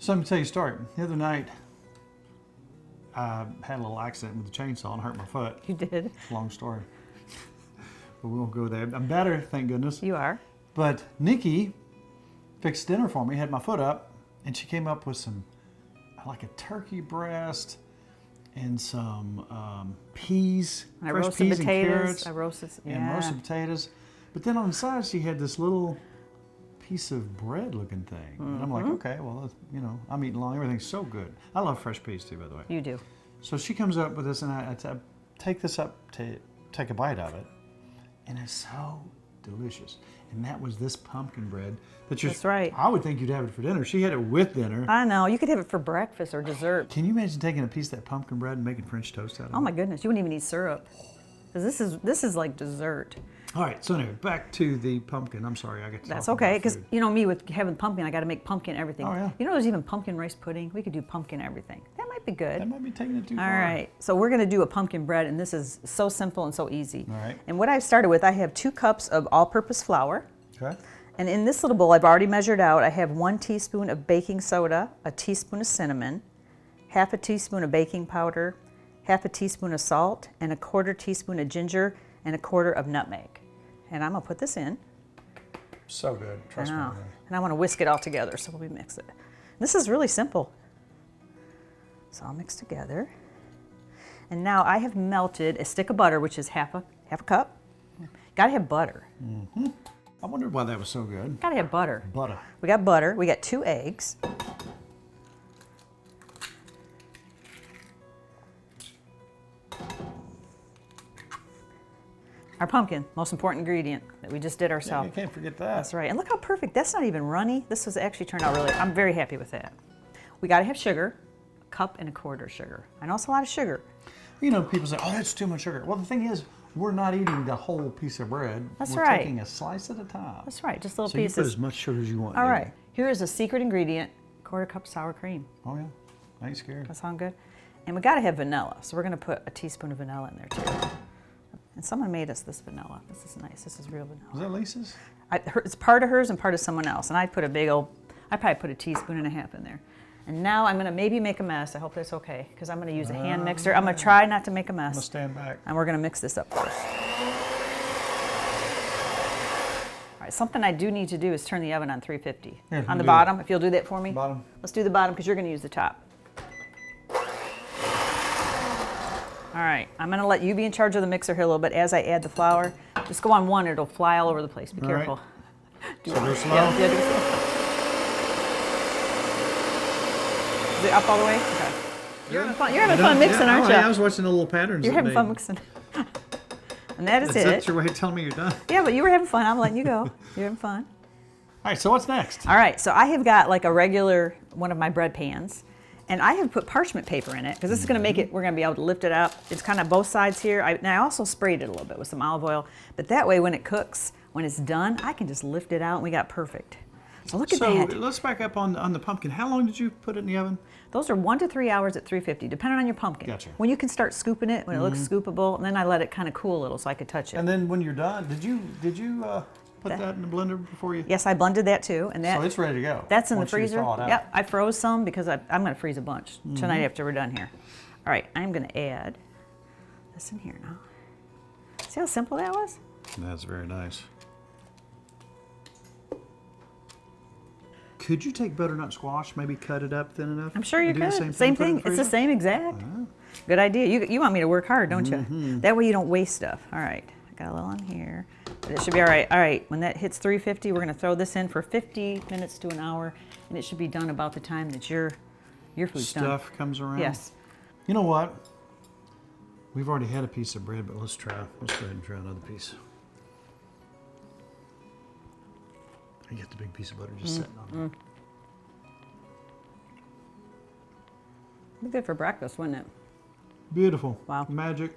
So let me tell you a story. The other night, I had a little accident with the chainsaw and hurt my foot. You did? It's a long story. But we won't go there. I'm better, thank goodness. You are? But Nikki fixed dinner for me, had my foot up, and she came up with some, like a turkey breast and some peas, I fresh roasted peas potatoes. and carrots. I roasted, And roasted potatoes. But then on the side, she had this little piece of bread looking thing. And I'm like, okay, well, you know, I'm eating along. Everything's so good. I love fresh peas too, by the way. You do. So she comes up with this, and I take this up to take a bite of it. And it's so delicious. And that was this pumpkin bread. That's right. I would think you'd have it for dinner. She had it with dinner. I know. You could have it for breakfast or dessert. Can you imagine taking a piece of that pumpkin bread and making French toast out of it? Oh my goodness, you wouldn't even need syrup. Because this is like dessert. All right, so anyway, back to the pumpkin. I'm sorry, I get to That's talk okay, about because food. you know me with having pumpkin, I got to make pumpkin everything. Oh, yeah. You know, there's even pumpkin rice pudding. We could do pumpkin everything. That might be good. That might be taking it too All far. right, so we're going to do a pumpkin bread, and this is so simple and so easy. All right. And what I've started with, I have 2 cups of all-purpose flour. Okay. And in this little bowl, I've already measured out, I have 1 teaspoon of baking soda, a teaspoon of cinnamon, half a teaspoon of baking powder, half a teaspoon of salt, and a 1/4 teaspoon of ginger, and a 1/4 of nutmeg. And I'm going to put this in. So good, trust me. And I want to whisk it all together, so we mix it. This is really simple. So I'll mix together. And now I have melted a stick of butter, which is half a cup. Gotta have butter. I wondered why that was so good. Gotta have butter. Butter. We got butter. We got 2 eggs. Our pumpkin, most important ingredient that we just did Yeah, ourselves. you can't forget that. That's right. And look how perfect. That's not even runny. This was actually turned out really, I'm very happy with that. We got to have sugar, 1.25 cups sugar. I know it's a lot of sugar. You know, people say, oh, that's too much sugar. Well, the thing is, we're not eating the whole piece of bread. That's we're right. taking a slice at a time. That's right, just little So you pieces. put as much sugar as you want. All baby. right. Here is a secret ingredient, 1/4 cup sour cream. Oh, yeah. I ain't scared. That sound good? And we got to have vanilla, so we're going to put a teaspoon of vanilla in there too. And someone made us this vanilla. This is nice. This is real vanilla. Was that Lisa's? It's part of hers and part of someone else. And I put a big old, I probably put a teaspoon and a half in there. And now I'm going to maybe make a mess. I hope that's okay, because I'm going to use a hand mixer. I'm going to try not to make a I'm going to mess. stand back. And we're going to mix this up first. All right, something I do need to do is turn the oven on 350. Here, On the do bottom, if you'll do that for me. Bottom. Let's do the bottom, because you're going to use the top. All right, I'm going to let you be in charge of the mixer here a little bit as I add the flour. Just go on 1, it'll fly all over the place. Be All right. careful. So go slow? Yeah, do slow. Is it up all the way? Okay. You're having fun. You're having fun mixing, aren't you? Yeah, I was watching the little patterns. You're that having they- fun mixing. And that is Is that it. your way of telling me you're done? Yeah, but you were having fun. I'm letting you go. You're having fun. All right, so what's next? All right, so I have got like a regular one of my bread pans, and I have put parchment paper in it because this is going to make it, we're going to be able to lift it up. It's kind of both sides here. And I also sprayed it a little bit with some olive oil, but that way when it cooks, when it's done, I can just lift it out and we got perfect. So look at So that. let's back up on the pumpkin. How long did you put it in the oven? Those are 1 to 3 hours at 350, depending on your pumpkin. Gotcha. When you can start scooping it, when it looks scoopable, and then I let it kind of cool a little so I could touch it. And then when you're done, did you put that in the blender before you? Yes, I blended that too, and that So it's ready to go. that's in the once you freezer. thaw it out. Yep, I froze some because I'm going to freeze a bunch tonight after we're done here. All right, I'm going to add this in here now. See how simple that was? That's very nice. Could you take butternut squash, maybe cut it up thin enough? I'm sure you and do the could. same Same thing. thing. It's the same exact. Good idea. You want me to work hard, don't you? That way you don't waste stuff. All right, I got a little on here. But it should be all right. All right, when that hits 350, we're going to throw this in for 50 minutes to an hour, and it should be done about the time that your food's done. Stuff comes around. Yes. You know what? We've already had a piece of bread, but let's try. Let's go ahead and try another piece. I get the big piece of butter just sitting on it. Be good for breakfast, wouldn't it? Beautiful. Wow. Magic.